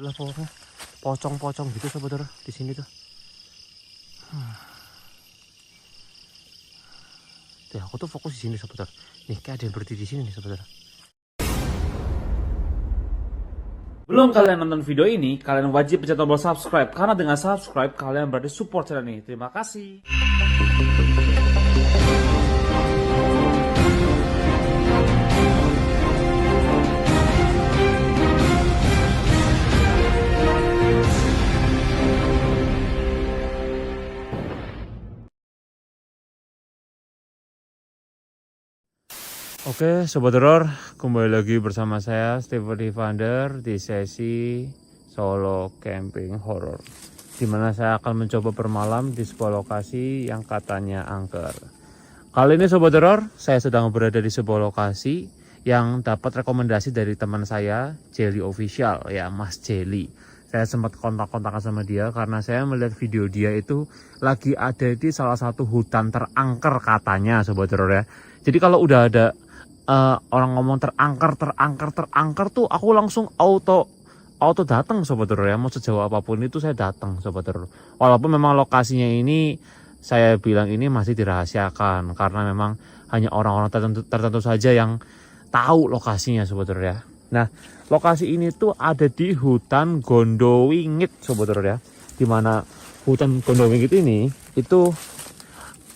Itulah pokoknya pocong-pocong gitu saudara di sini tuh. Tuh aku tuh fokus di sini saudara. Nih kayak ada yang berdiri di sini nih saudara. Belum kalian nonton video ini, kalian wajib pencet tombol subscribe. Karena dengan subscribe, kalian berarti support channel ini. Terima kasih. Oke Sobat Horor, kembali lagi bersama saya Steven Evander di sesi solo camping horror, dimana saya akan mencoba bermalam di sebuah lokasi yang katanya angker. Kali ini Sobat Horor, saya sedang berada di sebuah lokasi yang dapat rekomendasi dari teman saya, Jelly Official, ya Mas Jelly. Saya sempat kontak-kontakan sama dia karena saya melihat video dia itu lagi ada di salah satu hutan terangker katanya Sobat Horor ya. Jadi kalau udah ada orang ngomong terangker tuh aku langsung auto datang Sobat Horor ya. Mau sejauh apapun itu saya datang Sobat Horor. Walaupun memang lokasinya ini saya bilang ini masih dirahasiakan karena memang hanya orang-orang tertentu saja yang tahu lokasinya Sobat Horor ya. Nah, lokasi ini tuh ada di hutan Gondowingit Sobat Horor ya. Dimana hutan Gondowingit ini itu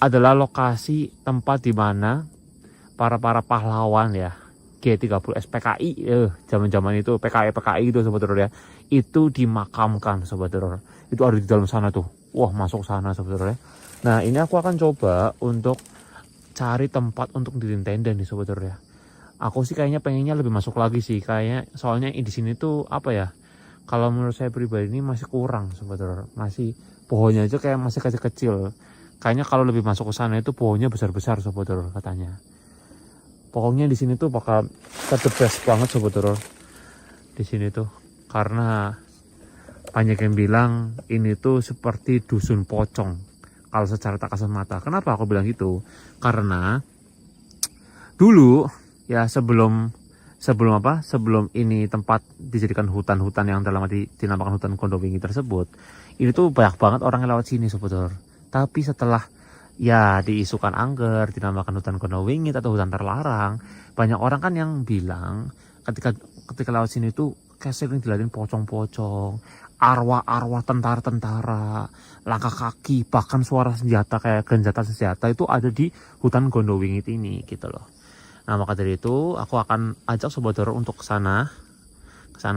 adalah lokasi tempat dimana para pahlawan ya G30 SPKI zaman-zaman itu PKI itu Sobat Horor ya, itu dimakamkan Sobat Horor. Itu ada di dalam sana tuh. Wah, masuk sana Sobat Horor ya. Nah, ini aku akan coba untuk cari tempat untuk diriin tenda nih Sobat Horor ya. Aku sih kayaknya pengennya lebih masuk lagi sih kayaknya, soalnya di sini tuh apa ya, kalau menurut saya pribadi ini masih kurang Sobat Horor. Masih pohonnya aja kayak masih kecil-kecil. Kayaknya kalau lebih masuk ke sana itu pohonnya besar-besar Sobat Horor katanya. Pokoknya di sini tuh bakal the best banget Sobat Horor. Di sini tuh karena banyak yang bilang ini tuh seperti dusun pocong kalau secara tak kasat mata. Kenapa aku bilang gitu? Karena dulu ya sebelum ini tempat dijadikan hutan-hutan yang dalam arti dinamakan hutan Gondowingi tersebut, ini tuh banyak banget orang yang lewat sini Sobat Horor. Tapi setelah ya diisukan angker, dinamakan hutan Gondowingit atau hutan terlarang, banyak orang kan yang bilang ketika lewat sini tuh kayak sering dilihatin pocong-pocong, arwah-arwah tentara-tentara, langkah kaki, bahkan suara senjata kayak genjatan senjata itu ada di hutan Gondowingit ini gitu loh. Nah, maka dari itu aku akan ajak Sobat Horor untuk ke sana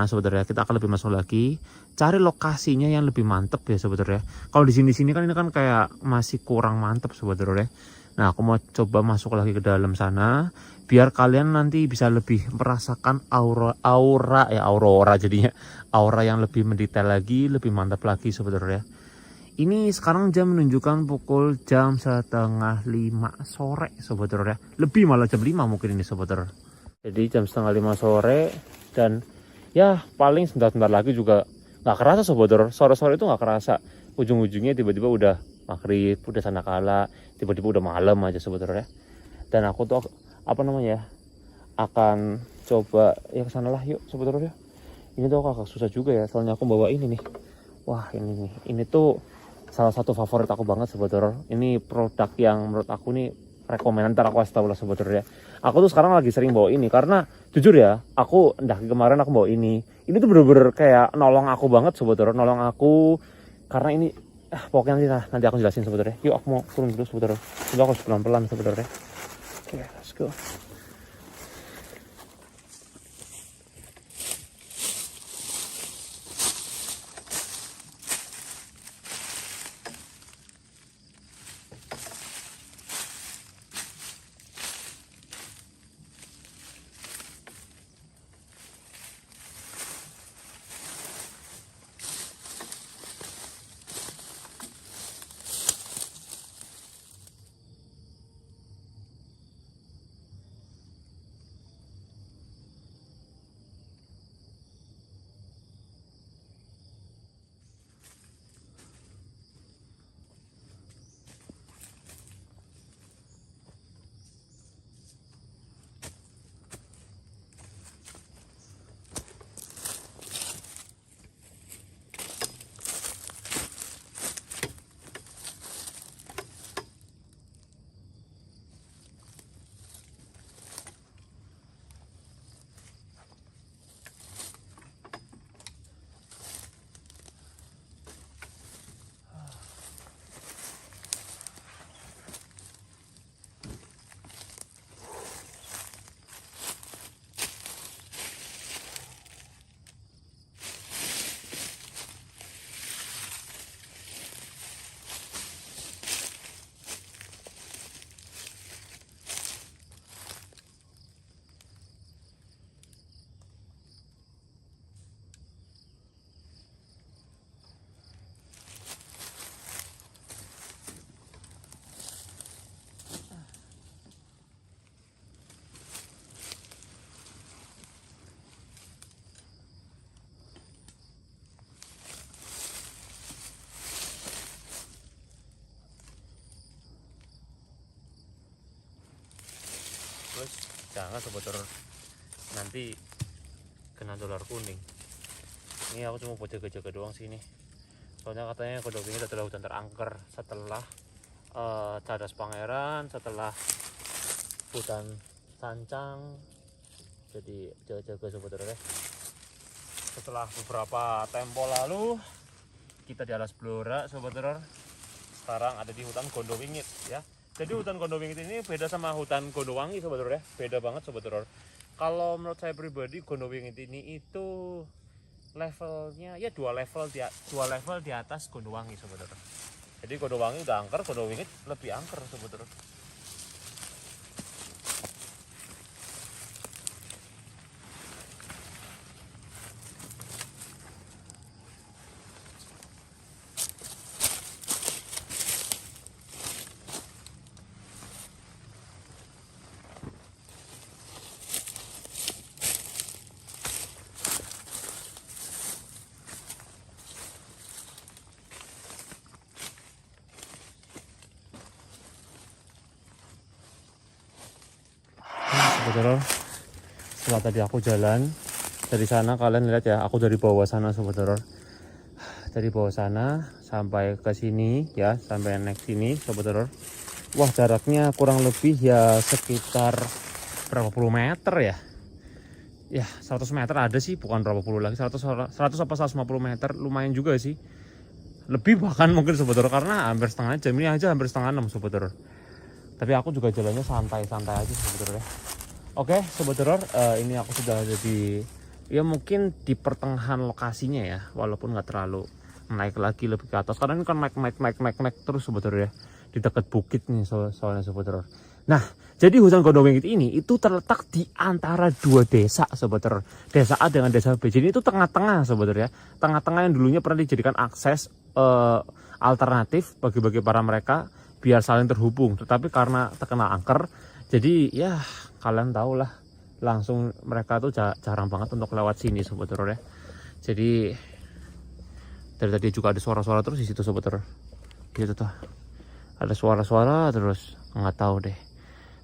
Sobat Horor ya. Kita akan lebih masuk lagi, cari lokasinya yang lebih mantep ya Sobat Horor ya. Kalau di sini kan ini kan kayak masih kurang mantep Sobat Horor ya. Nah, aku mau coba masuk lagi ke dalam sana biar kalian nanti bisa lebih merasakan aurora jadinya, aura yang lebih mendetail lagi, lebih mantap lagi Sobat Horor ya. Ini sekarang jam menunjukkan pukul jam 4:30 sore Sobat Horor ya. Lebih malah jam 5 mungkin ini Sobat Horor. Jadi jam 4:30 sore dan ya paling sebentar lagi juga nggak kerasa Sobat Horor. Sore-sore itu nggak kerasa. Ujung-ujungnya tiba-tiba udah maghrib, udah sana kala, tiba-tiba udah malam aja Sobat Horor ya. Dan aku tuh akan coba ya kesana lah yuk Sobat Horor ya. Ini tuh agak susah juga ya, soalnya aku bawa ini nih. Wah, ini nih. Ini tuh salah satu favorit aku banget Sobat Horor. Ini produk yang menurut aku nih rekomenan, ntar aku kasih tau lah Sobat Horor ya. Aku tuh sekarang lagi sering bawa ini karena jujur ya, aku kemarin aku bawa ini. Ini tuh bener-bener kayak nolong aku banget Sobat Horor, nolong aku karena ini pokoknya nanti aku jelasin Sobat Horor ya. Yuk aku mau turun dulu Sobat Horor. Coba aku harus pelan-pelan Sobat Horor ya. Oke, let's go. jangan sobat horor nanti kena dolar kuning. Ini aku cuma buat jaga-jaga doang sini. Soalnya katanya Kodok Wingit adalah hutan terangker setelah Cadas Pangeran, setelah hutan Sancang. Jadi jaga-jaga sobat horor ya. Setelah beberapa tempo lalu kita di alas Blora sobat horor, sekarang ada di hutan Gondowingit ya. Jadi hutan Gondowingit ini beda sama hutan Gondowangi sobat horor ya, beda banget sobat horor. Kalau menurut saya pribadi Gondowingit ini itu levelnya ya dua level di atas Gondowangi sobat horor. Jadi Gondowangi udah angker, Gondowingit lebih angker sobat horor. Sobat horor, setelah tadi aku jalan dari sana, kalian lihat ya, aku dari bawah sana sobat horor, dari bawah sana sampai ke sini ya, sampai naik sini sobat horor. Wah, jaraknya kurang lebih ya sekitar berapa puluh meter ya 100 meter ada sih, bukan berapa puluh lagi, 100 apa 150 meter, lumayan juga sih, lebih bahkan mungkin sobat horor, karena hampir setengah jam, ini aja hampir setengah 6 sobat horor. Tapi aku juga jalannya santai-santai aja sobat horor ya. Oke sobat horor, ini aku sudah ada di, ya mungkin di pertengahan lokasinya ya, walaupun nggak terlalu naik lagi lebih ke atas, karena ini kan naik terus sobat horor ya, di dekat bukit nih soalnya sobat horor. Nah, jadi hutan Gondowingit ini itu terletak di antara dua desa sobat horor, desa A dengan desa B. Jadi itu tengah-tengah sobat horor ya, tengah-tengah yang dulunya pernah dijadikan akses alternatif bagi para mereka biar saling terhubung, tetapi karena terkena angker, jadi ya kalian tahu lah, langsung mereka tuh jarang banget untuk lewat sini sobat horor ya. Jadi dari tadi juga ada suara-suara terus di situ sobat horor, gitu tuh, ada suara-suara terus, nggak tahu deh.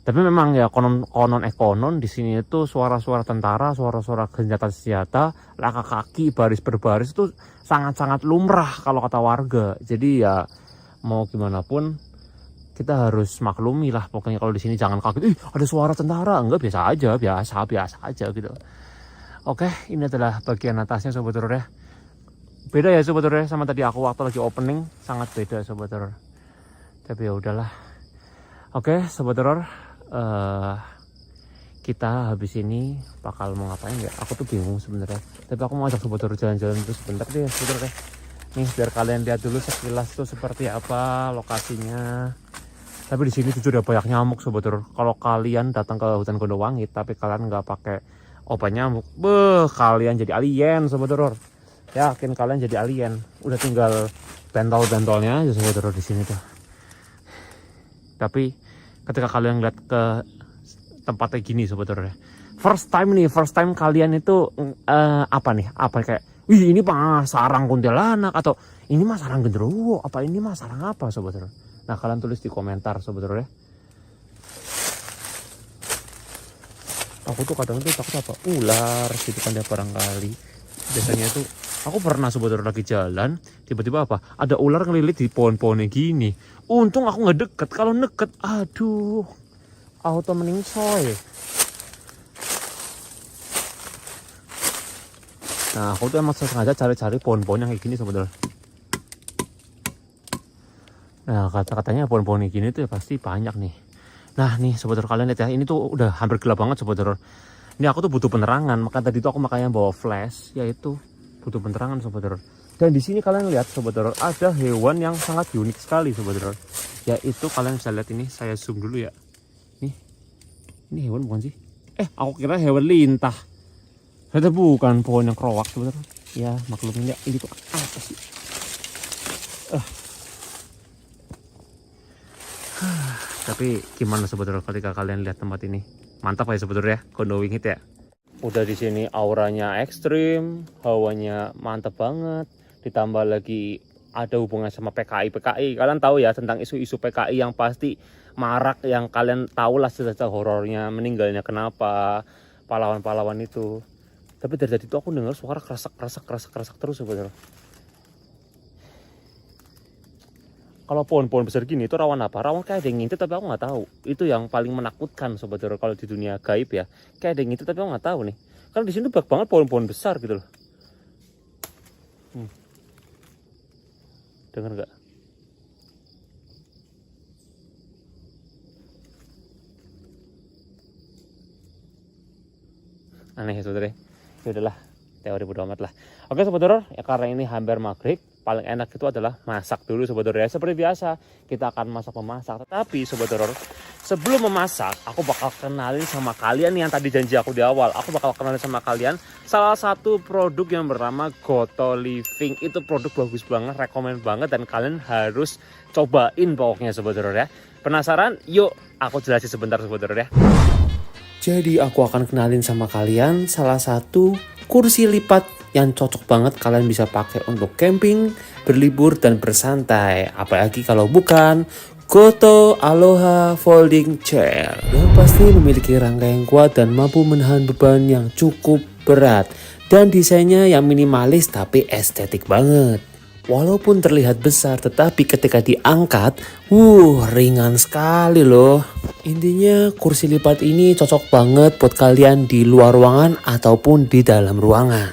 Tapi memang ya konon di sini itu suara-suara tentara, suara-suara senjata, langkah kaki baris berbaris itu sangat-sangat lumrah kalau kata warga. Jadi ya mau gimana pun kita harus maklumi lah, pokoknya kalau di sini jangan kaget, ada suara tentara, enggak, biasa aja gitu. Oke, ini adalah bagian atasnya sobat horor ya. Beda ya sobat horor ya sama tadi aku waktu lagi opening, sangat beda sobat horor. Tapi ya udahlah. Oke sobat horor, kita habis ini bakal mau ngapain ya? Aku tuh bingung sebenarnya. Tapi aku mau ajak sobat horor jalan-jalan terus sebentar deh sobat horor ya. Nih biar kalian lihat dulu sekilas tuh seperti apa lokasinya. Tapi di sini jujur ya banyak nyamuk sobat horor. Kalau kalian datang ke hutan Gondowangit tapi kalian nggak pakai obat nyamuk, kalian jadi alien sobat horor. Yakin kalian jadi alien. Udah tinggal bentol-bentolnya aja sobat horor di sini tuh. Tapi ketika kalian lihat ke tempatnya gini sobat horor ya, first time kalian itu apa kayak, wih ini mah sarang kuntilanak, atau ini mah sarang genderuwo, apa ini mah sarang apa sobat horor. Nah kalian tulis di komentar sobat horor ya. Aku tuh kadang tuh takut apa, ular gitu kan ya barangkali. Biasanya tuh aku pernah sobat horor lagi jalan, tiba-tiba apa, ada ular ngelilit di pohon-pohonnya gini. Untung aku nggak deket, kalau deket aduh auto meningsoy. Nah aku tuh emang sengaja cari-cari pohon-pohon yang kayak gini sobat horor. Nah katanya pohon-pohon kayak gini tuh ya pasti banyak nih. Nah nih sobat horor, kalian lihat ya, ini tuh udah hampir gelap banget sobat horor. Ini aku tuh butuh penerangan, maka tadi tuh aku makanya bawa flash, yaitu butuh penerangan sobat horor. Dan di sini kalian lihat sobat horor, ada hewan yang sangat unik sekali sobat horor. Yaitu kalian bisa lihat ini, saya zoom dulu ya. Nih, ini hewan bukan sih? Aku kira hewan lintah. Ternyata bukan, pohon yang kerowak sobat horor. Ya maklumin ya, ini tuh apa sih? Tapi gimana sobat horor ketika kalian lihat tempat ini? Mantap ya sobat horor ya, Gondowingit ya. Udah di sini auranya ekstrim, hawanya mantap banget. Ditambah lagi ada hubungan sama PKI. Kalian tahu ya tentang isu-isu PKI yang pasti marak yang kalian tahu lah cerita horornya, meninggalnya kenapa, pahlawan-pahlawan itu. Tapi dari tadi itu aku dengar suara kerasak terus sebenarnya. Kalau pohon-pohon besar gini itu rawan apa? Rawan kayak ada yang ngintip tapi aku nggak tahu. Itu yang paling menakutkan sebenarnya kalau di dunia gaib ya. Kayak ada yang ngintip tapi aku nggak tahu nih. Karena di sini banyak banget pohon-pohon besar gitu loh. Dengar nggak? Aneh ya saudara. Ya udahlah, teori bodo amat lah. Oke saudara, ya karena ini hampir maghrib, paling enak itu adalah masak dulu saudara ya. Seperti biasa, kita akan memasak. Tetapi saudara, sebelum memasak, aku bakal kenalin sama kalian yang tadi janji aku di awal. Aku bakal kenalin sama kalian salah satu produk yang bernama Goto Living. Itu produk bagus banget, rekomen banget dan kalian harus cobain pokoknya saudara ya. Penasaran? Yuk, aku jelasin sebentar saudara ya. Jadi aku akan kenalin sama kalian salah satu kursi lipat yang cocok banget kalian bisa pakai untuk camping, berlibur dan bersantai. Apalagi kalau bukan Goto Aloha Folding Chair. Yang pasti memiliki rangka yang kuat dan mampu menahan beban yang cukup berat. Dan desainnya yang minimalis tapi estetik banget. Walaupun terlihat besar tetapi ketika diangkat, ringan sekali loh. Intinya kursi lipat ini cocok banget buat kalian di luar ruangan ataupun di dalam ruangan.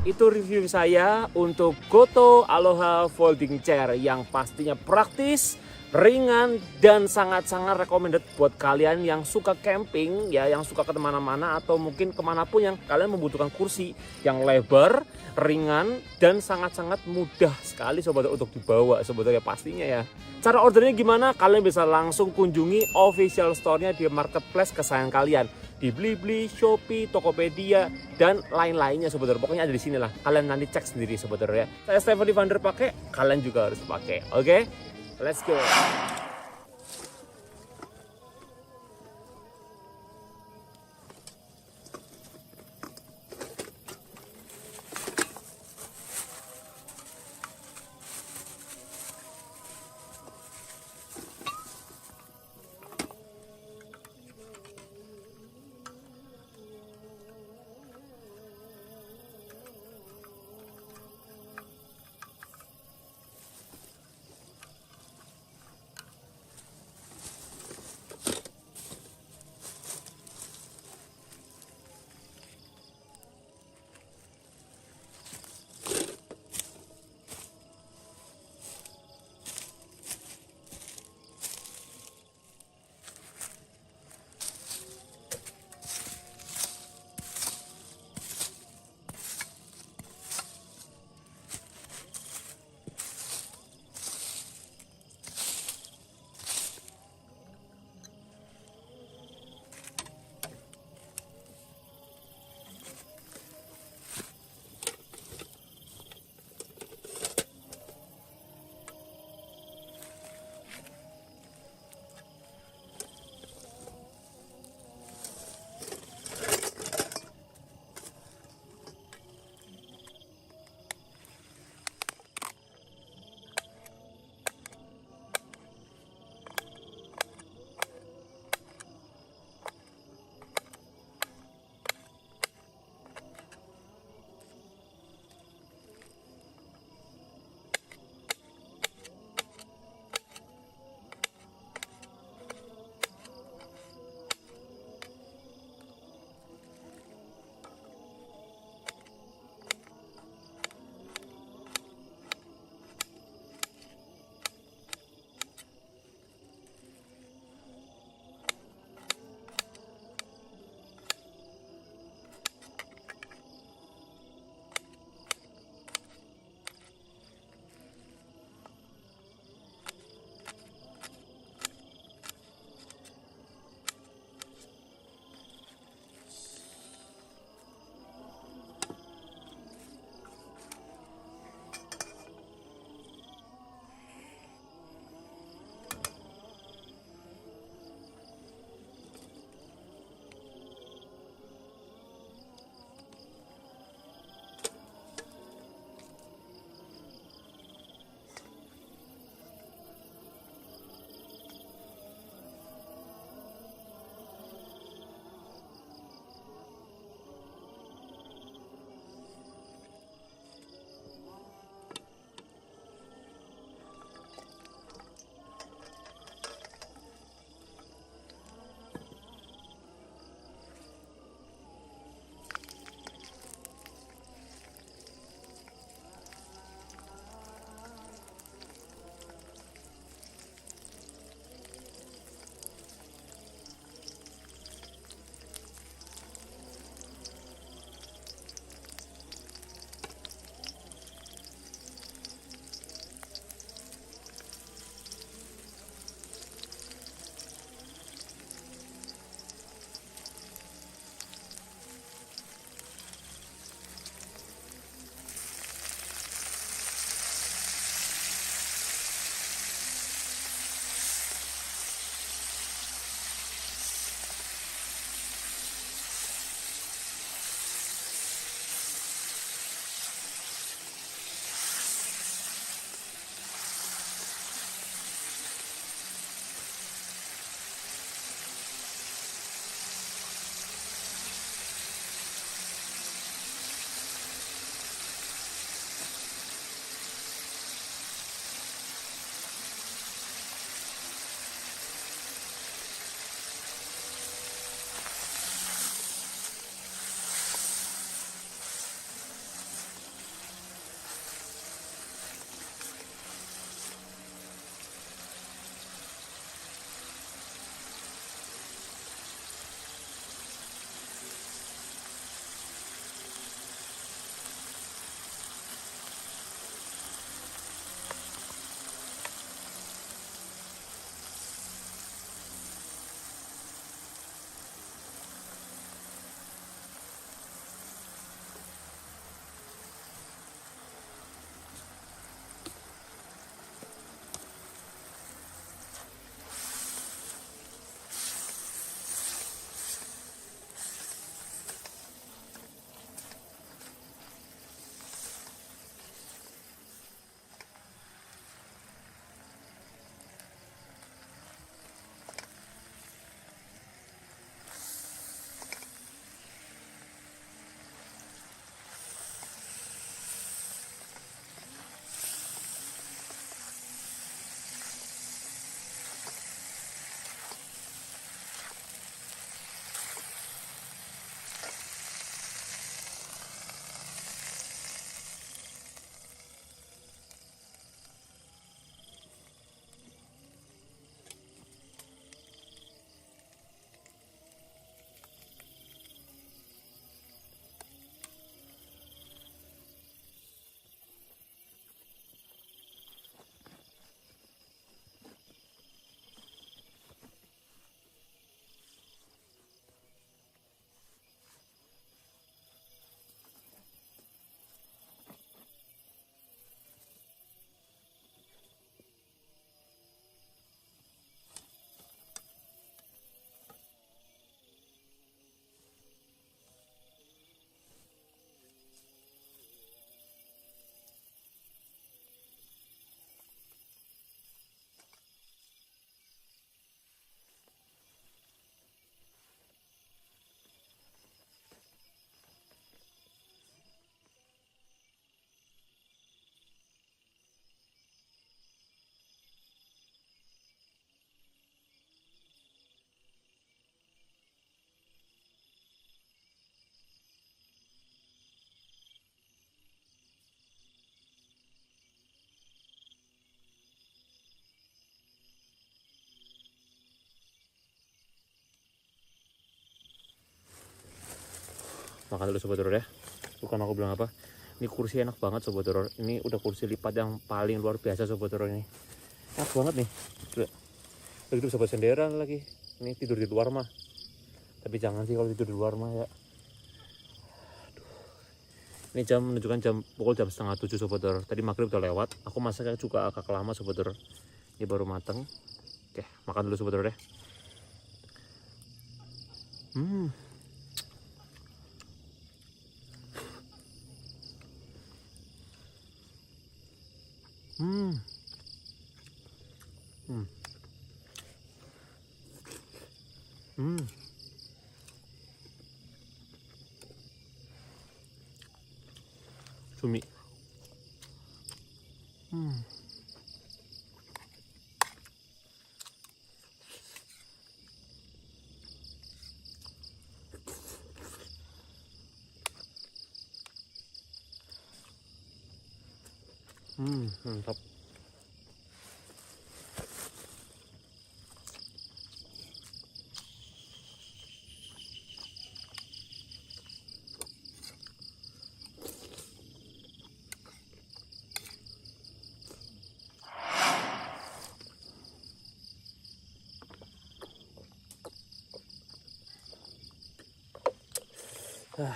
Itu review saya untuk Goto Aloha Folding Chair yang pastinya praktis, ringan dan sangat-sangat recommended buat kalian yang suka camping ya, yang suka kemana-mana atau mungkin kemanapun yang kalian membutuhkan kursi yang lebar, ringan dan sangat-sangat mudah sekali sobat untuk dibawa sebetulnya pastinya ya. Cara ordernya gimana? Kalian bisa langsung kunjungi official store-nya di marketplace kesayangan kalian di Blibli, Shopee, Tokopedia dan lain-lainnya sebetulnya. Pokoknya ada di sini lah. Kalian nanti cek sendiri sebetulnya ya. Saya Stephanie Vander pakai, kalian juga harus pakai. Oke? Let's go. makan dulu sobat horor ya. Bukan aku bilang apa. Ini kursi enak banget sobat horor. Ini udah kursi lipat yang paling luar biasa sobat horor ini. Enak banget nih. Begitu bisa bersenderan lagi. Ini tidur di luar mah. Tapi jangan sih kalau tidur di luar mah ya. Ini jam menunjukkan pukul jam setengah 7 sobat horor. Tadi maghrib udah lewat. Aku masaknya juga agak lama sobat horor. Ini baru mateng. Oke, makan dulu sobat horor ya. Cumi. Mantap.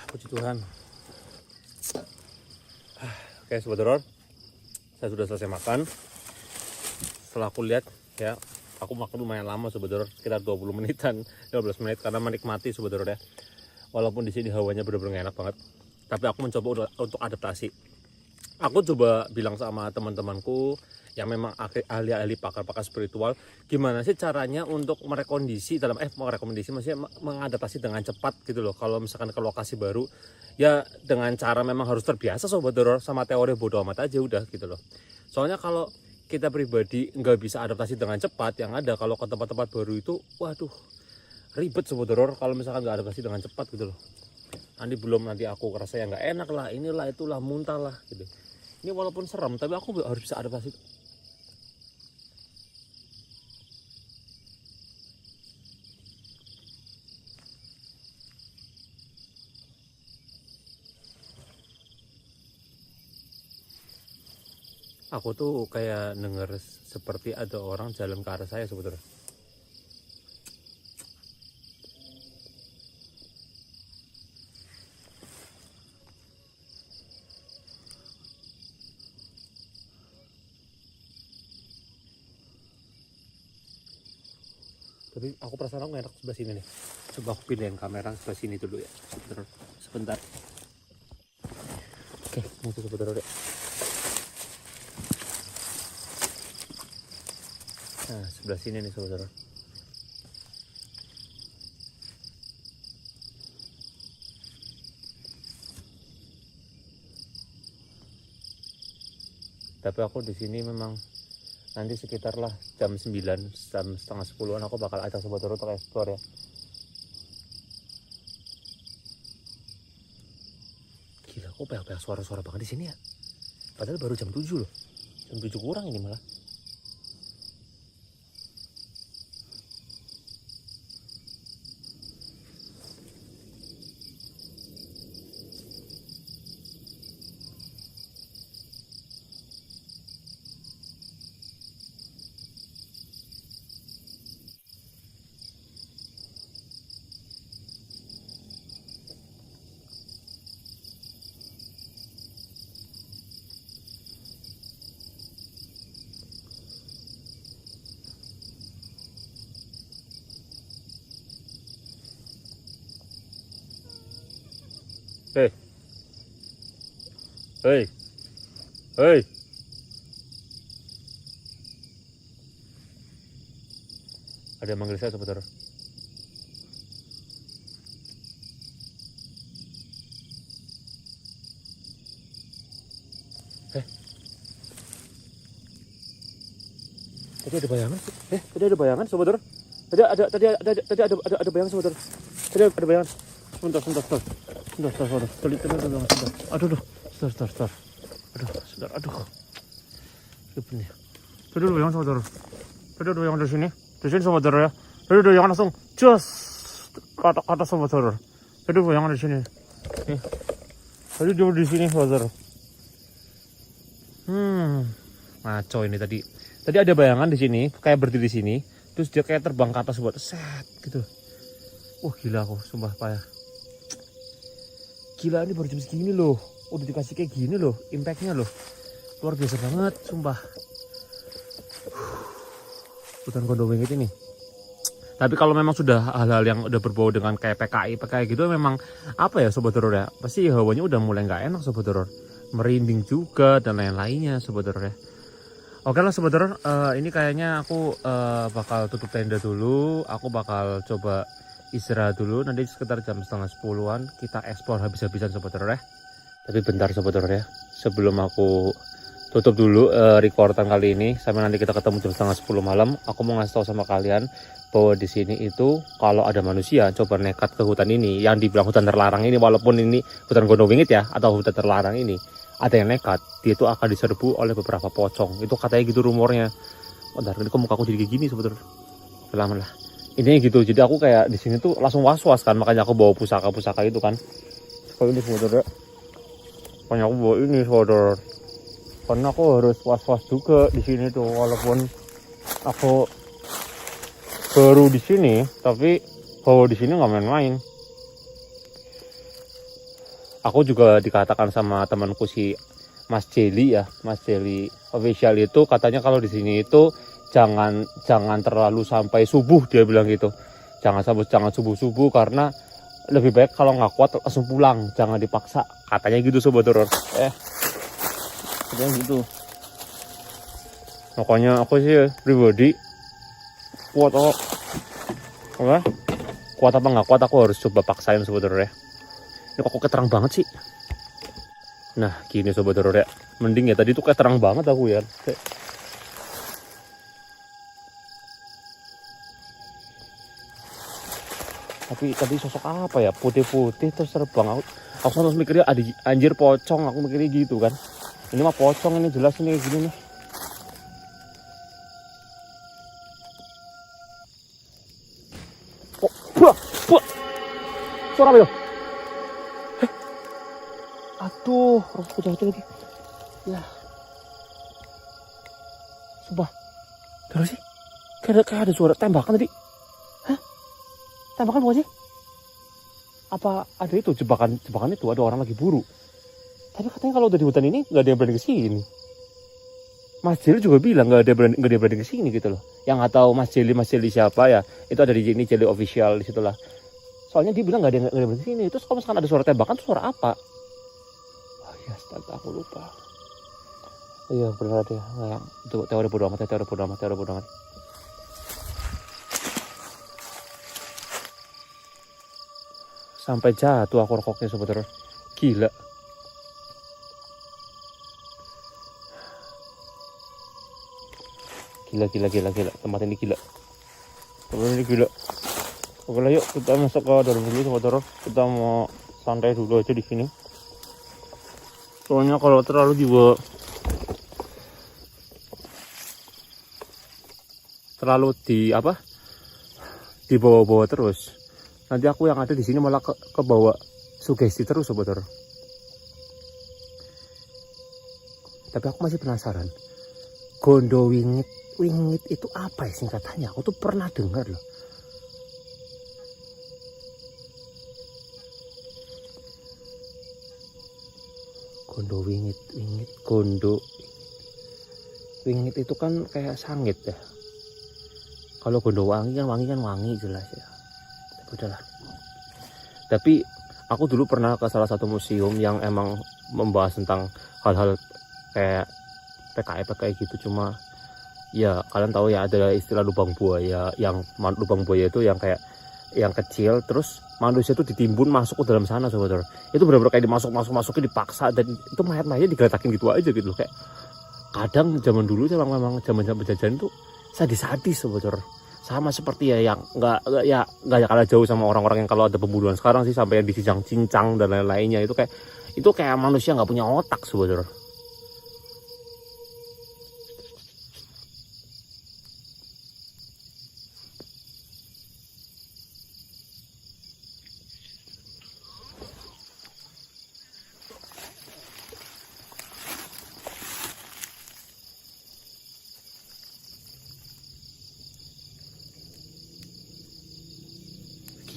Puji Tuhan. Oke sobat horor, saya sudah selesai makan. Setelah aku lihat ya, aku makan lumayan lama sobat horor, sekitar 20 menitan, 15 menit karena menikmati sobat horor ya. Walaupun di sini hawanya benar-benar enak banget, tapi aku mencoba untuk adaptasi. Aku coba bilang sama teman-temanku yang memang ahli-ahli pakar-pakar spiritual, gimana sih caranya untuk merekomendasi maksudnya mengadaptasi dengan cepat gitu loh. Kalau misalkan ke lokasi baru, ya dengan cara memang harus terbiasa sobat horor sama teori bodo amat aja udah gitu loh. Soalnya kalau kita pribadi nggak bisa adaptasi dengan cepat, yang ada kalau ke tempat-tempat baru itu, waduh ribet sobat horor kalau misalkan nggak adaptasi dengan cepat gitu loh. Nanti aku ngerasa yang nggak enak lah, inilah itulah, muntah lah gitu. Ini walaupun serem, tapi aku harus bisa adaptasi. Aku tuh kayak denger seperti ada orang jalan ke arah saya sebetulnya. Tapi aku perasaan aku enak sebelah sini nih. Coba aku pindahin kamera sebelah sini dulu ya. Sebentar. Oke, itu sebentar deh. Nah, sebelah sini nih saudara. Tapi aku di sini memang nanti sekitar lah jam 9, jam setengah 10-an aku bakal ajak saudara untuk explore ya. Gila, kok banyak suara-suara banget di sini ya. Padahal baru jam 7 loh. Jam 7 kurang ini malah. Hei. Hei. Hei. Ada yang manggil saya sebentar. Tadi ada bayangan. Tadi ada bayangan sebentar. Tadi ada bayangan sebentar. Tadi ada bayangan. Sebentar. Aduh. Sebentar. Ini. Tadi ada bayangan sebentar. Tadi ada bayangan di sini sebentar ya. Tadi ada bayangan langsung jos kata sebentar. Tadi ada bayangan di sini. Nih. Tadi dia di sini brother. Ngaco ini tadi. Tadi ada bayangan di sini, kayak berdiri di sini, terus dia kayak terbang ke atas buat set gitu. Wah gila aku, sumpah payah. Gila ini baru jam segini loh, udah dikasih kayak gini loh, impactnya loh, luar biasa banget, sumpah. Hutan Gondowingit ini. Tapi kalau memang sudah hal-hal yang udah berbau dengan kayak PKI gitu, memang apa ya Sobat Horor ya, pasti hawanya udah mulai nggak enak Sobat Horor. Merinding juga dan lain-lainnya Sobat Horor ya. Oke lah Sobat Horor, ini kayaknya aku bakal tutup tenda dulu. Aku bakal coba istirahat dulu. Nanti sekitar jam setengah 10-an kita eksplor habis-habisan Sobat Horor ya. Tapi bentar Sobat Horor ya, sebelum aku tutup dulu recordan kali ini sampai nanti kita ketemu jam setengah 10 malam. Aku mau ngasih tahu sama kalian bahwa di sini itu kalau ada manusia coba nekat ke hutan ini, yang dibilang hutan terlarang ini, walaupun ini hutan Gondowingit ya atau hutan terlarang ini, ada yang nekat, dia itu akan diserbu oleh beberapa pocong. Itu katanya gitu rumornya. Bentar, ini kok mukaku jadi kayak gini sebetulnya. Lama lah. Ini gitu. Jadi aku kayak di sini tuh langsung was-was kan, makanya aku bawa pusaka-pusaka itu kan. Kalau ini sebetulnya. Makanya aku bawa ini sebetulnya. Karena aku harus was-was juga di sini tuh, walaupun aku baru di sini, tapi bawa di sini nggak main-main. Aku juga dikatakan sama temanku si Mas Jeli ya, Mas Jeli official itu katanya kalau di sini itu jangan terlalu sampai subuh, dia bilang gitu. Jangan subuh karena lebih baik kalau nggak kuat langsung pulang, jangan dipaksa. Katanya gitu Sobat Horor. Katanya gitu. Makanya aku sih pribadi kuat apa nggak kuat aku harus coba paksain Sobat Horor ya. Ini kok terang banget sih. Nah gini Sobat Horor ya, mending ya tadi tuh kayak terang banget aku ya. Tapi sosok apa ya, putih-putih terus terbang. Aku langsung mikirnya ada anjir pocong, aku mikirnya gitu kan. Ini mah pocong ini jelas ini kayak gini nih. Buah. Suara apa itu? Aduh, rosku jatuh lagi. Ya. Sumpah. Terus sih? Kayak ada suara tembakan tadi. Hah? Tembakan bukan sih? Apa ada itu jebakan itu, ada orang lagi buru. Tapi katanya kalau udah di hutan ini nggak ada yang berani kesini. Mas Jeli juga bilang nggak ada berani kesini gitu loh. Yang nggak tahu Mas Jeli siapa ya? Itu ada di sini Jeli official di situlah. Soalnya dia bilang nggak ada yang berani kesini. Terus kalau misalkan ada suara tembakan, itu suara apa? Ya astaga, aku lupa. Iya benar deh, itu teori bodo amat. Sampai jatuh aku rokoknya Sobat Horor. Gila. Gila. Tempat ini gila. Oke lah yuk kita masuk ke dalam dulu Sobat Horor. Kita mau santai dulu aja di sini. Soalnya kalau terlalu dibawa-bawa terus, nanti aku yang ada di sini malah ke bawa sugesti terus Sobat Horor. Tapi aku masih penasaran, Gondowingit itu apa ya singkatannya? Aku tuh pernah dengar loh. Gondowingit itu kan kayak sangit ya. Kalau Gondowangi kan wangi jelas ya. Udahlah. Tapi aku dulu pernah ke salah satu museum yang emang membahas tentang hal-hal kayak PKI gitu. Cuma ya kalian tahu ya ada istilah lubang buaya, yang lubang buaya itu yang kayak yang kecil terus manusia itu ditimbun masuk ke dalam sana Sobat Horor. Itu benar-benar kayak dimasukin dipaksa, dan itu mayat-mayatnya digeletakin gitu aja gitu loh. Kayak kadang zaman dulu memang zaman penjajahan itu sadis Sobat Horor. Sama seperti ya yang nggak kalah jauh sama orang-orang yang kalau ada pembunuhan sekarang sih, sampai yang dicincang dan lain-lainnya. Itu kayak manusia nggak punya otak Sobat Horor.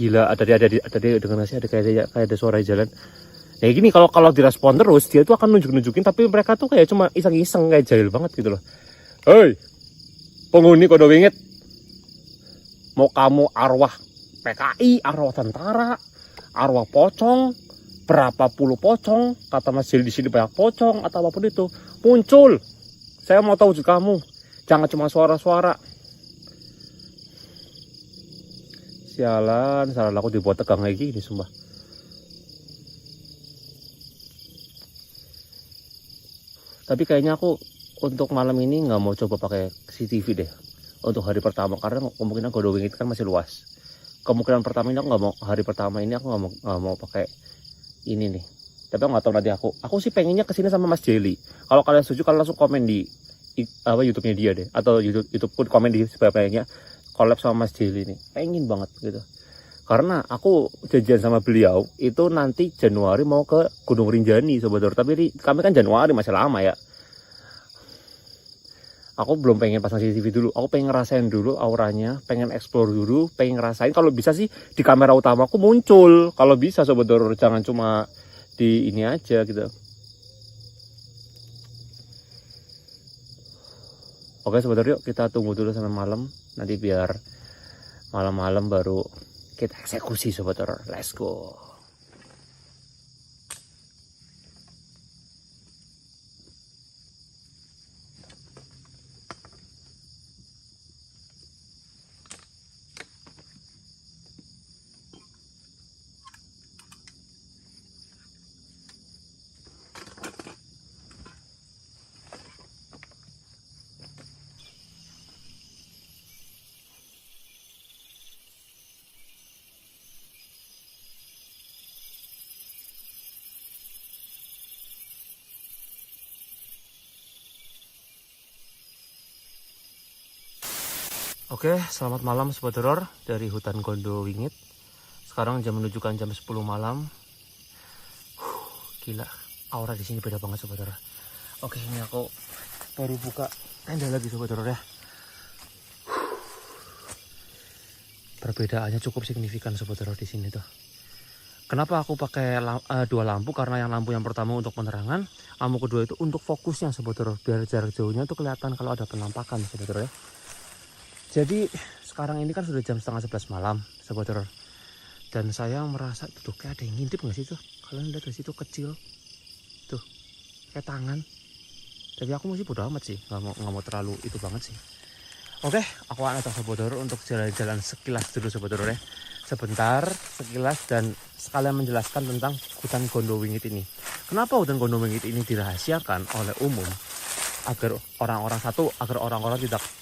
gila, tadi dengan nasi ada kayak ada suara jalan. Nah gini, kalau direspon terus dia tuh akan nunjukin, tapi mereka tuh kayak cuma iseng-iseng, kayak jahil banget gitu loh. Hei penghuni Kondo Wingit, mau kamu arwah PKI, arwah tentara, arwah pocong, berapa puluh pocong, kata Mas Jeli di sini banyak pocong atau apapun itu, muncul. Saya mau tahu wujud kamu, jangan cuma suara-suara. Sialan, salah aku dibuat tegang kayak gini sumpah. Tapi kayaknya aku untuk malam ini nggak mau coba pakai CCTV deh untuk hari pertama, karena kemungkinan Kondo Wingit kan masih luas. Kemungkinan pertama ini aku nggak mau, hari pertama ini aku nggak mau pakai ini nih. Tapi aku nggak tahu nanti aku sih pengennya kesini sama Mas Jeli. Kalau kalian setuju, kalian langsung komen di YouTube-nya dia deh, atau YouTube pun komen di sebagainya, collab sama Mas Jeli nih, pengen banget gitu. Karena aku janjian sama beliau itu nanti Januari mau ke Gunung Rinjani Sobat Horor. Tapi kami kan Januari masih lama ya. Aku belum pengen pasang CCTV dulu, aku pengen ngerasain dulu auranya, pengen explore dulu, pengen ngerasain. Kalau bisa sih di kamera utama aku muncul, kalau bisa Sobat Horor, jangan cuma di ini aja gitu. Oke Sobat Horor, yuk kita tunggu dulu sampai malam, nanti biar malam-malam baru kita eksekusi Sobat Horor. Let's go. Oke, selamat malam Sobat Horor dari hutan Kondo Wingit. Sekarang jam menunjukkan jam 10 malam. Gila, aura di sini beda banget Sobat Horor. Oke, ini aku baru buka tenda lagi Sobat Horor ya. Perbedaannya cukup signifikan Sobat Horor di sini tuh. Kenapa aku pakai dua lampu? Karena yang lampu yang pertama untuk penerangan, lampu kedua itu untuk fokusnya Sobat Horor, biar jarak jauhnya tuh kelihatan kalau ada penampakan Sobat Horor ya. Jadi sekarang ini kan sudah jam setengah 11 malam Sobat Horor, dan saya merasa tuh kayak ada yang ngintip nggak sih tuh? Kalian lihat di situ kecil tuh kayak tangan. Tapi aku masih bodo amat sih, nggak mau terlalu itu banget sih. Oke, aku akan ajak Sobat Horor untuk jalan-jalan sekilas dulu Sobat Horor ya. Sebentar, sekilas, dan sekalian menjelaskan tentang hutan Kondo Wingit ini. Kenapa hutan Kondo Wingit ini dirahasiakan oleh umum? Agar orang-orang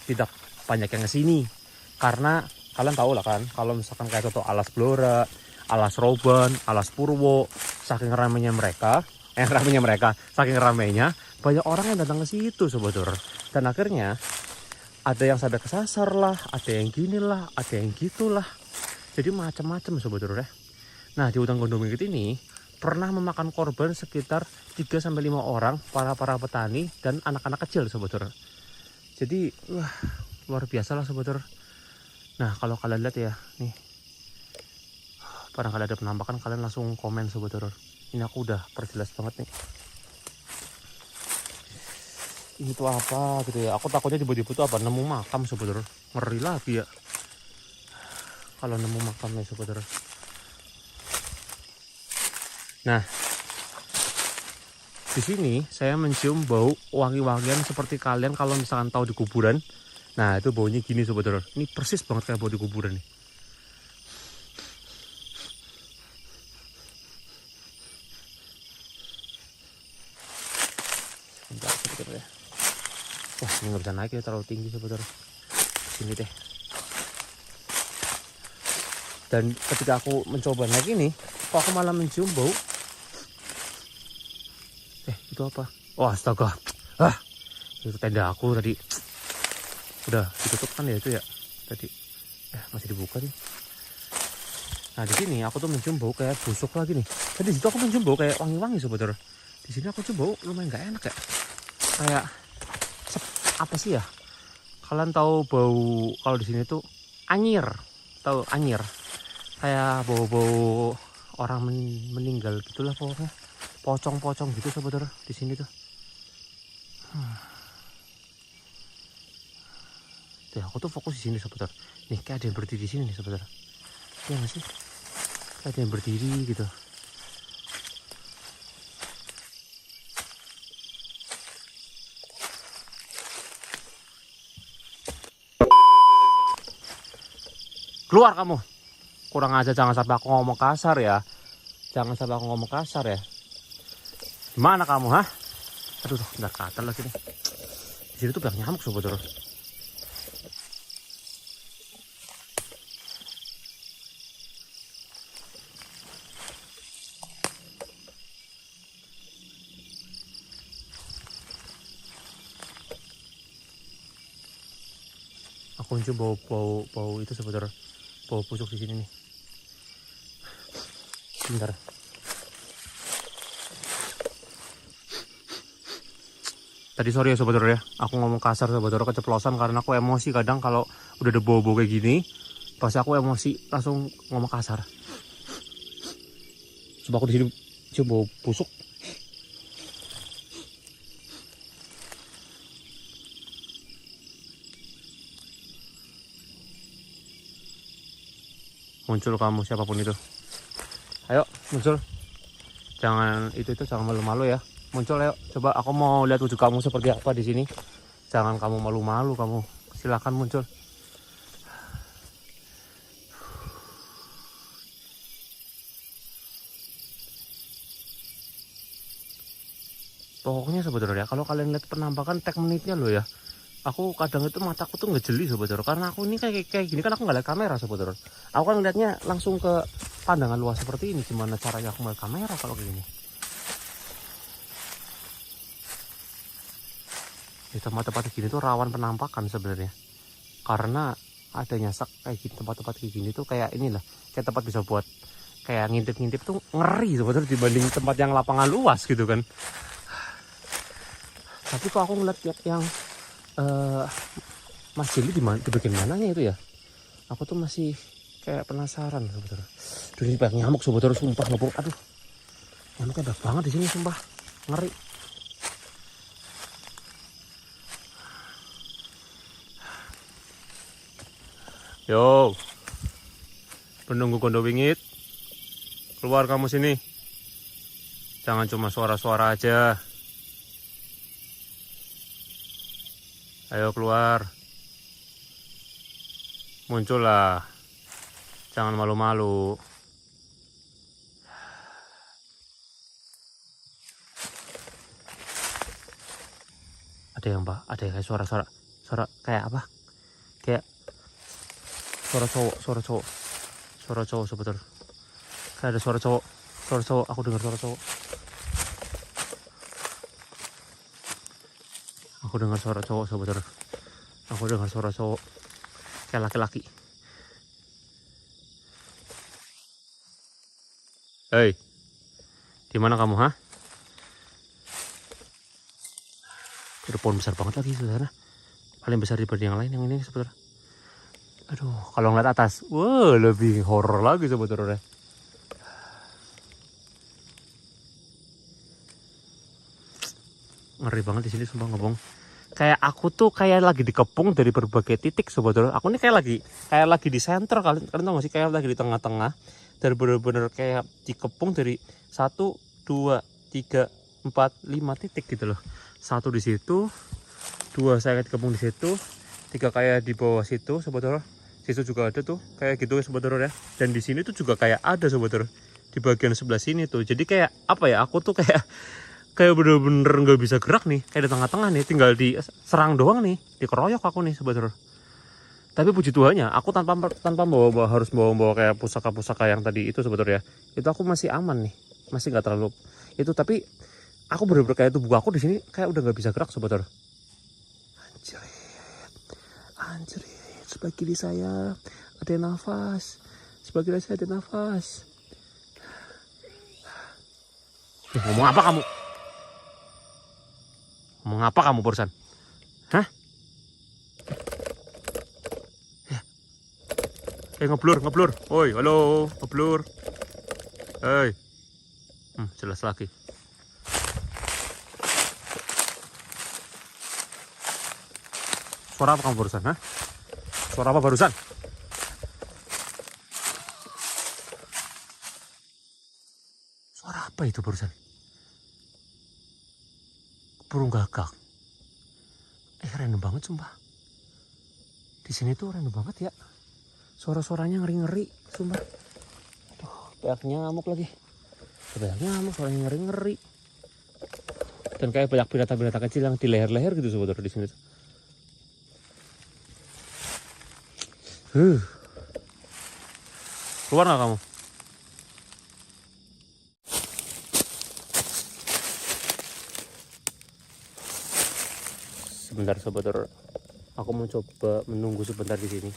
tidak banyak yang kesini. Karena kalian tahu lah kan, kalau misalkan kayak contoh Alas Blora, Alas Roban, Alas Purwo, saking ramainya mereka, saking ramainya banyak orang yang datang ke situ Sobat Horor. Dan akhirnya ada yang sampai kesasar lah, ada yang gini lah, ada yang gitulah. Jadi macam-macam Sobat Horor ya. Nah, di hutan Kondo Wingit ini pernah memakan korban sekitar 3-5 orang, para petani dan anak-anak kecil Sobat Horor. Jadi wah, luar biasa lah Sobat Horor. Nah, kalau kalian lihat ya nih, barangkali ada penampakan, kalian langsung komen Sobat Horor. Ini aku udah perjelas banget nih. Ini tuh apa gitu ya, aku takutnya tiba-tiba tuh apa, nemu makam Sobat Horor. Ngeri lagi ya kalau nemu makamnya Sobat Horor. Nah, di sini saya mencium bau wangi-wangian seperti kalian kalau misalkan tahu di kuburan. Nah, itu baunya gini Sobat Horor. Ini persis banget kayak bau di kuburan nih. Bentar, Sobat Horor ya. Wah, ini nggak bisa naik ya, terlalu tinggi Sobat Horor. Sini deh. Dan ketika aku mencoba naik ini, kok aku malah mencium bau. Itu apa? Wah, astaga. Itu tenda aku tadi. Udah ditutup kan ya itu ya tadi. Masih dibuka nih. Nah, di sini aku tuh mencium bau kayak busuk lagi nih. Tadi situ aku mencium bau kayak wangi-wangi Sobat Horor. Di sini aku cium bau lumayan nggak enak ya. Kayak apa sih ya? Kalian tahu bau kalau di sini tuh anyir. Tahu anyir? kayak bau-bau orang meninggal gitulah pokoknya. Pocong-pocong gitu saudara di sini tuh. Tuh, aku tuh fokus di sini saudara. Nih kayak ada yang berdiri di sini nih saudara. Ya nggak sih? Kayak ada yang berdiri gitu. Keluar kamu. Kurang aja, jangan sampai aku ngomong kasar ya. Jangan sampai aku ngomong kasar ya. Gimana kamu, hah? Aduh, bentar katal lagi nih. Di sini tuh banyak nyamuk saudara. Aku mencium bau itu saudara. Bau busuk di sini nih. Bentar. Tadi sorry ya saudara ya, aku ngomong kasar saudara, keceplosan karena aku emosi kadang kalau udah ada bau-bau kayak gini. Pas aku emosi langsung ngomong kasar. Coba aku di sini cium bau busuk. Muncul kamu siapapun itu. Ayo muncul. Jangan jangan malu-malu ya. Muncul ayo. Coba aku mau lihat wujud kamu seperti apa di sini. Jangan kamu malu-malu kamu. Silakan muncul. Pokoknya sebenarnya kalau kalian lihat penampakan tag menitnya loh ya. Aku kadang itu mataku tuh nggak jeli saudara, karena aku ini kayak gini kan aku nggak lihat kamera saudara. Aku kan ngeliatnya langsung ke pandangan luas seperti ini. Gimana caranya aku melihat kamera kalau kayak gini? Di tempat-tempat gini tuh rawan penampakan sebenarnya, karena adanya kayak gini, tempat-tempat kayak gini tuh kayak inilah, kayak tempat bisa buat kayak ngintip-ngintip tuh ngeri sebenarnya dibanding tempat yang lapangan luas gitu kan. Tapi kok aku ngeliat yang Mas Jeli di bagian mananya itu ya? Aku tuh masih kayak penasaran saudara. Duh, ini banyak nyamuk saudara, sumpah ngebong. Aduh, nyamuknya banyak banget di sini sumpah, ngeri. Yo, penunggu Kondo Wingit, keluar kamu sini. Jangan cuma suara-suara aja. Ayo keluar. Muncullah. Jangan malu-malu. Ada yang kayak suara-suara. Suara kayak apa? Kayak suara cowok sebetulnya. Kayak ada suara cowok, aku dengar suara cowok. Aku dengar suara cowok sebetulnya. Aku dengar suara cowok kayak laki-laki. Hei, di mana kamu, hah? Ada pohon besar banget lagi saudara. Paling besar dibanding yang lain, yang ini sebetulnya. Aduh, kalau ngeliat atas, wah lebih horor lagi sebetulnya. Ngeri banget di sini sumpah ngebong. Kayak aku tuh kayak lagi dikepung dari berbagai titik sebetulnya. Aku ini kayak lagi di center, kalian tahu gak sih, kayak lagi di tengah-tengah. Dan bener-bener kayak dikepung dari 1, 2, 3, 4, 5 titik gitu loh. 1 di situ, 2 saya dikepung di situ, 3 kayak di bawah situ sebetulnya. Situ juga ada tuh kayak gitu sebetulnya ya. Dan di sini tuh juga kayak ada sebetulnya di bagian sebelah sini tuh. Jadi kayak apa ya? Aku tuh kayak bener-bener nggak bisa gerak nih, kayak di tengah-tengah nih, tinggal diserang doang nih, dikeroyok aku nih sebetulnya. Tapi puji Tuhannya, aku tanpa harus bawa kayak pusaka-pusaka yang tadi itu sebetulnya, itu aku masih aman nih, masih nggak terlalu itu. Tapi aku bener-bener kayak tubuh aku di sini kayak udah nggak bisa gerak sebetulnya. Anjir, sebelah kiri saya ada nafas, sebelah kiri saya ada nafas. Ngomong apa kamu? Ngomong apa kamu barusan? Hah? Ngeblur. Woi, halo, ngeblur. Hei. Jelas lagi. Suara apa kamu barusan, ha? Suara apa barusan? Suara apa itu barusan? Burung gagak. Random banget sumpah. Di sini tuh random banget ya. Suara-suaranya ngeri-ngeri, sumpah. Aduh, banyak ngamuk lagi. Banyak ngamuk, suaranya ngeri-ngeri. Dan kayak banyak binatang-binatang kecil yang di leher-leher gitu sebetulnya di sini tuh. Keluar nggak kamu? Sebentar sebetulnya. Aku mau coba menunggu sebentar di sini.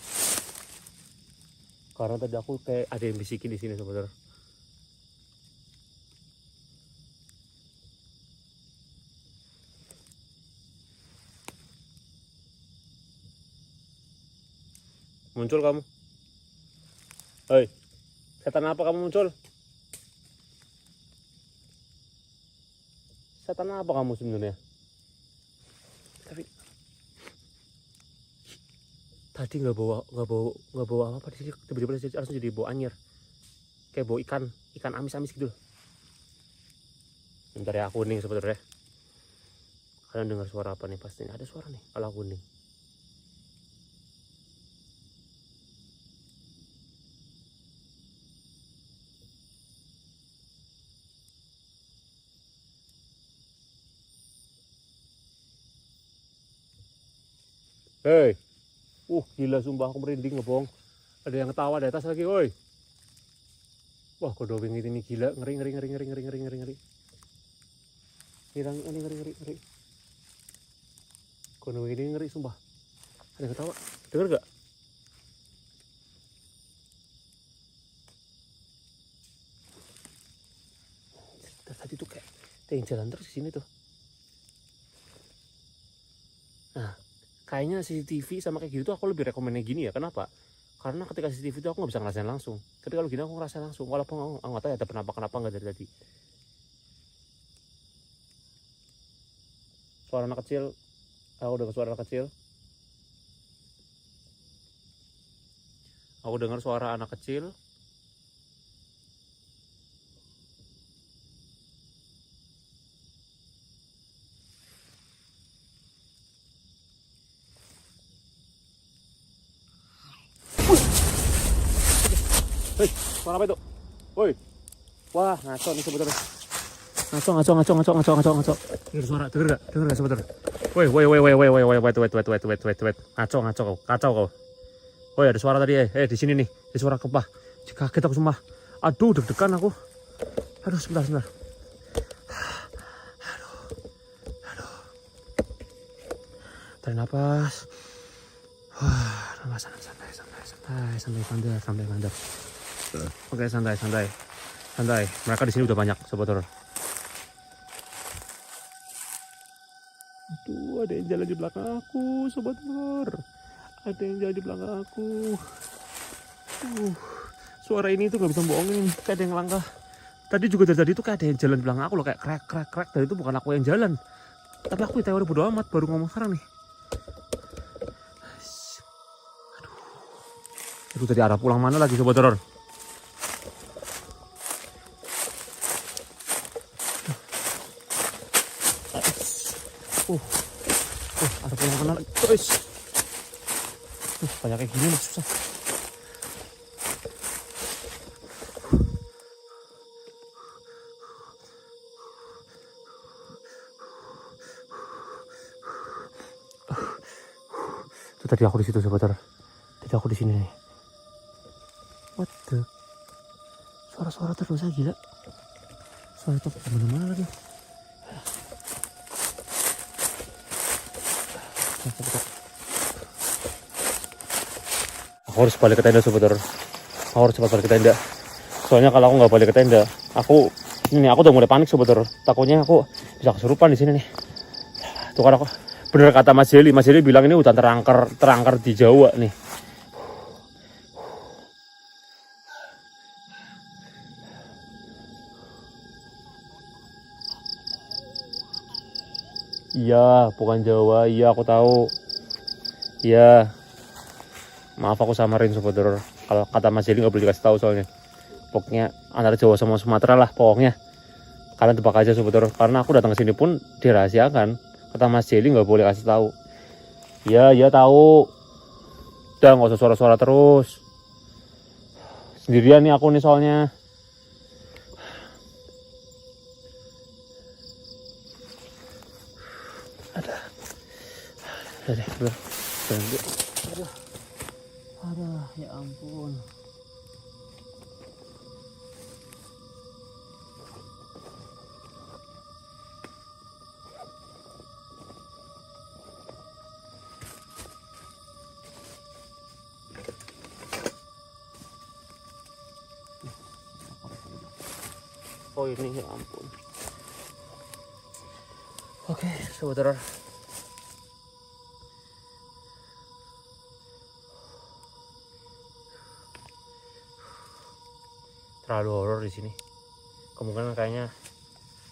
Karena tadi aku kayak ada yang bisikin di sini sebetulnya. Muncul kamu. Hei, setan apa kamu muncul? Setan apa kamu sebenarnya? Tapi tadi nggak bawa apa di sini, tiba-tiba langsung jadi bau anyir, kayak bau ikan amis-amis gitu. Bentar ya, aku kuning sebetulnya. Kalian dengar suara apa nih? Pasti ada suara nih kalau aku kuning. Hei, gila sumpah, aku merinding ngebohong. Ada yang ketawa di atas lagi, woi. Wah, kodowing ini gila, ngeri. Ngeri. Kodowing ini ngeri sumpah. Ada yang ketawa, denger gak? Tadi tuh kayak ada yang jalan terus di sini tuh. Nah, kayaknya CCTV sama kayak gitu tuh aku lebih rekomennya gini ya. Kenapa? Karena ketika CCTV itu aku nggak bisa ngerasain langsung. Tapi kalau gini aku ngerasain langsung. Walaupun aku nggak tahu ya ada kenapa nggak dari tadi. Suara anak kecil. Aku dengar suara anak kecil. Aku dengar suara anak kecil. Hei, suara apa itu? Woi. Wah, ngaco nih sebetulnya. Ngaco. Dengar suara, denger gak sebetulnya? Woi. Wait. Kacau kau. Woi, ada suara tadi di sini nih. Ada suara kepah. Kaget aku sumpah. Aduh, deg-degan aku. Aduh, sebentar. Aduh. Tarik napas. Napas santai pandai. Oke, santai. Mereka di sini udah banyak sebetulnya. Itu ada yang jalan di belakang aku, sobat lur. Ada yang jalan di belakang aku. Suara ini tuh nggak bisa bohongin. Kayak ada yang langkah. Tadi juga dari tadi tuh kayak ada yang jalan di belakang aku loh, kayak krek. Dan itu bukan aku yang jalan. Tapi aku teori bodo amat, baru ngomong sekarang nih. Aduh, tadi arah pulang mana lagi sobat lur? Ada pulang mana lagi? Guys. Banyak kayak gini mah susah. Itu tadi aku di situ sobat. Tadi aku di sini nih. What the? Suara-suara terus aja gila. Suara itu kemana-mana lagi. Aku harus balik ke tenda sobat. Aku harus cepat balik ke tenda. Soalnya kalau aku nggak balik ke tenda, aku udah mulai panik sobat. Takutnya aku bisa kesurupan di sini nih. Tuh kan aku bener kata Mas Jeli bilang ini hutan terangker di Jawa nih. Iya, bukan Jawa. Iya, aku tahu. Iya. Maaf aku samarin Sobat Horor. Kalau kata Mas Jeli nggak boleh dikasih tahu soalnya. Pokoknya antara Jawa sama Sumatera lah pokoknya. Kalian tebak aja Sobat Horor. Karena aku datang ke sini pun dirahasiakan. Kata Mas Jeli nggak boleh kasih tahu. Iya, iya tahu. Udah nggak usah suara-suara terus. Sendirian nih aku nih soalnya. Udah deh, udah. Berhenti. Aduh, ya ampun. Oh ini, ya ampun. Oke, Sobat Horor. Terlalu horor di sini. Kemungkinan kayaknya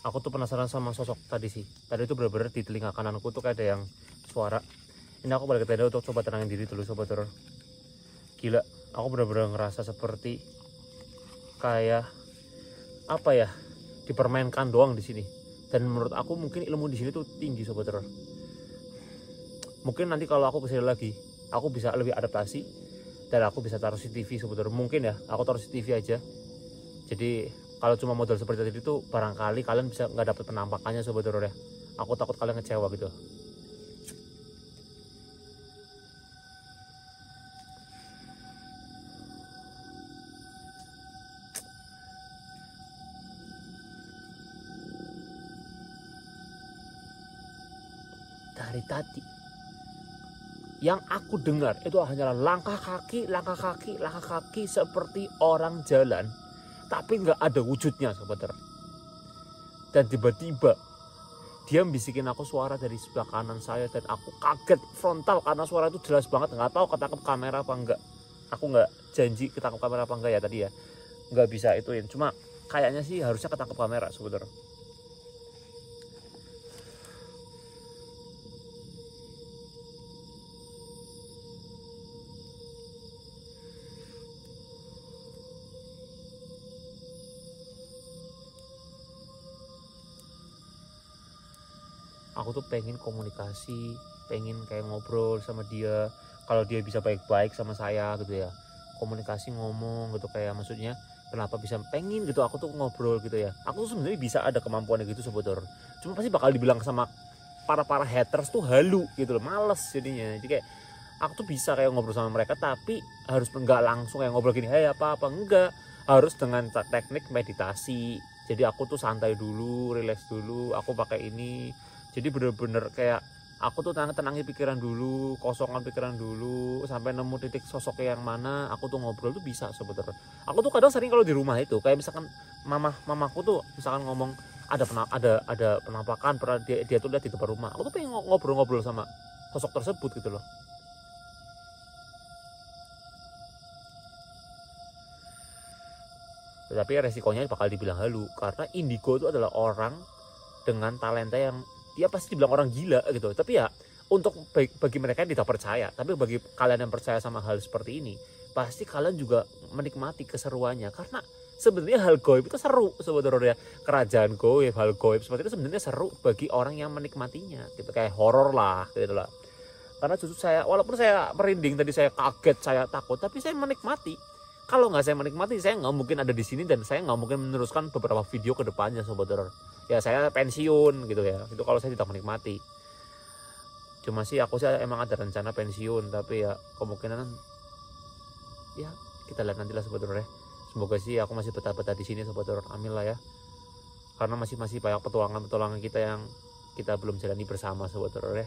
aku tuh penasaran sama sosok tadi sih. Tadi itu benar-benar di telinga kananku tuh kayak ada yang suara. Ini aku balik ke tenda untuk coba tenangin diri dulu Sobat Horor. Gila, aku benar-benar ngerasa seperti kayak apa ya, dipermainkan doang di sini. Dan menurut aku mungkin ilmu di sini tuh tinggi Sobat Horor. Mungkin nanti kalau aku kesini lagi, aku bisa lebih adaptasi dan aku bisa taruh CCTV Sobat Horor. Mungkin ya, aku taruh CCTV aja. Jadi kalau cuma modal seperti tadi itu barangkali kalian bisa nggak dapat penampakannya Sobat Horor ya. Aku takut kalian kecewa gitu. Dari tadi yang aku dengar itu hanyalah langkah kaki seperti orang jalan, tapi nggak ada wujudnya Sobat Horor. Dan tiba-tiba dia bisikin aku suara dari sebelah kanan saya dan aku kaget frontal karena suara itu jelas banget. Nggak tahu ketangkep kamera apa enggak. Aku nggak janji ketangkep kamera apa enggak ya tadi ya, nggak bisa ituin. Cuma kayaknya sih harusnya ketangkep kamera Sobat Horor. Aku tuh pengen komunikasi, pengen kayak ngobrol sama dia. Kalau dia bisa baik-baik sama saya gitu ya, komunikasi ngomong gitu, kayak maksudnya kenapa bisa pengen gitu aku tuh ngobrol gitu ya. Aku tuh sebenarnya bisa ada kemampuan gitu Sobat Horor. Cuma pasti bakal dibilang sama para haters tuh halu gitu loh, males jadinya. Jadi kayak aku tuh bisa kayak ngobrol sama mereka tapi harus enggak langsung kayak ngobrol gini, hey apa enggak, harus dengan teknik meditasi. Jadi aku tuh santai dulu, relax dulu, aku pakai ini. Jadi bener-bener kayak aku tuh tenangin pikiran dulu, kosongkan pikiran dulu, sampai nemu titik sosoknya yang mana, aku tuh ngobrol tuh bisa Sobat Horor. Aku tuh kadang sering kalau di rumah itu kayak misalkan mamaku tuh misalkan ngomong ada penampakan, pernah dia tuh lihat di depan rumah. Aku tuh pengen ngobrol-ngobrol sama sosok tersebut gitu loh. Tetapi resikonya bakal dibilang halu karena indigo itu adalah orang dengan talenta yang dia pasti dibilang orang gila gitu. Tapi ya untuk bagi mereka yang tidak percaya, tapi bagi kalian yang percaya sama hal seperti ini, pasti kalian juga menikmati keseruannya. Karena sebenarnya hal goib itu seru sebetulnya. Kerajaan goib, hal goib seperti itu sebenarnya seru bagi orang yang menikmatinya. Gitu kayak horor lah gitu lah. Karena justru saya, walaupun saya merinding tadi, saya kaget, saya takut, tapi saya menikmati. Kalau nggak saya menikmati, saya nggak mungkin ada di sini dan saya nggak mungkin meneruskan beberapa video ke depannya Sobat Horor. Ya saya pensiun gitu ya, itu kalau saya tidak menikmati. Cuma sih aku sih emang ada rencana pensiun, tapi ya kemungkinan ya kita lihat nantilah Sobat Horor ya. Semoga sih aku masih betah-betah di sini Sobat Horor, amin lah ya. Karena masih banyak petualangan kita yang kita belum jalani bersama Sobat Horor ya.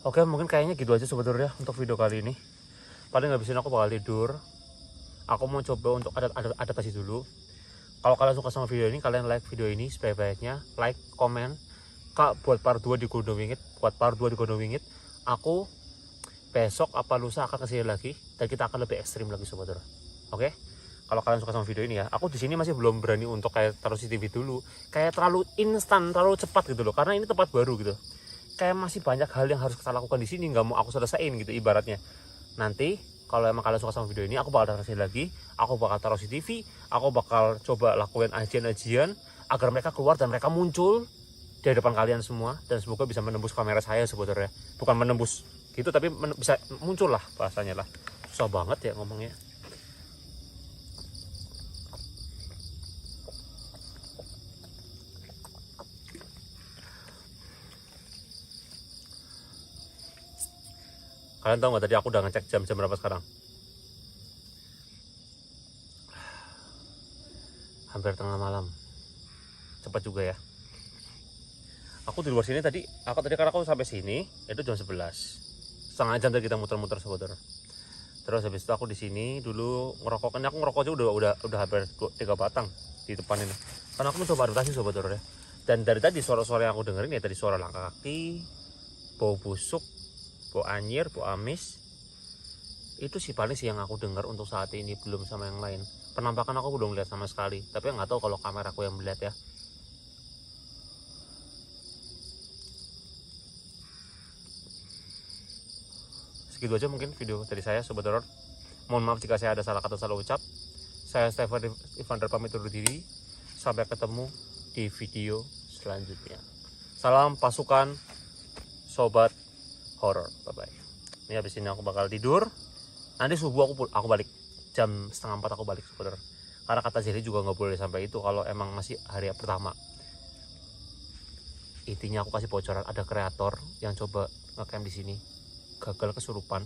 Oke, mungkin kayaknya gitu aja Sobat Horor ya untuk video kali ini. Paling ngabisin aku bakal tidur. Aku mau coba untuk adaptasi dulu. Kalau kalian suka sama video ini, kalian like video ini sebaik-baiknya, like, komen, Kak, buat part 2 di Gunung Wingit, aku besok apa lusa akan kesini lagi dan kita akan lebih ekstrim lagi sobat horor. Oke? Kalau kalian suka sama video ini ya, aku di sini masih belum berani untuk kayak taruh CCTV dulu, kayak terlalu instan, terlalu cepat gitu loh, karena ini tempat baru gitu. Kayak masih banyak hal yang harus kita lakukan di sini, nggak mau aku selesaiin gitu ibaratnya. Nanti kalau emang kalian suka sama video ini, aku bakal kasih lagi, aku bakal taruh CCTV, aku bakal coba lakuin ajian-ajian agar mereka keluar dan mereka muncul di depan kalian semua, dan semoga bisa menembus kamera saya sebetulnya. Bukan menembus gitu, tapi bisa muncul lah bahasanya lah. Susah banget ya ngomongnya. Kalian tahu nggak tadi aku udah ngecek jam berapa sekarang? Hampir tengah malam. Cepat juga ya. Aku di luar sini tadi, karena aku sampai sini itu jam 11. Setengah jam tadi kita muter-muter sebentar. Terus habis itu aku di sini dulu ngerokok, kan aku ngerokok aja udah hampir 3 batang di depan ini. Karena aku mencoba adaptasi sobat-sobat ya. Dan dari tadi suara-suara yang aku dengerin ya tadi suara langkah kaki, bau busuk, bau anyir, bau amis. Itu sih paling sih yang aku dengar untuk saat ini, belum sama yang lain. Penampakan aku belum lihat sama sekali, tapi nggak tahu kalau kameraku yang melihat ya. Segitu aja mungkin video dari saya sobat horor. Mohon maaf jika saya ada salah kata, salah ucap. Saya Stefan Evander pamit undur diri. Sampai ketemu di video selanjutnya. Salam pasukan sobat horor. Bye bye. Ini habis ini aku bakal tidur. Nanti subuh aku balik. Jam 3:30 aku balik sobat horor. Karena kata Jerry juga nggak boleh sampai itu kalau emang masih hari pertama. Intinya aku kasih bocoran, ada kreator yang coba ngecamp di sini, gagal kesurupan,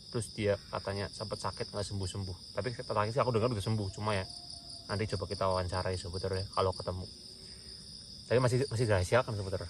terus dia katanya sempat sakit nggak sembuh-sembuh. Tapi terakhir sih aku dengar udah sembuh, cuma ya nanti coba kita wawancarai sebenarnya kalau ketemu. Tapi masih rahasia kan sebenarnya.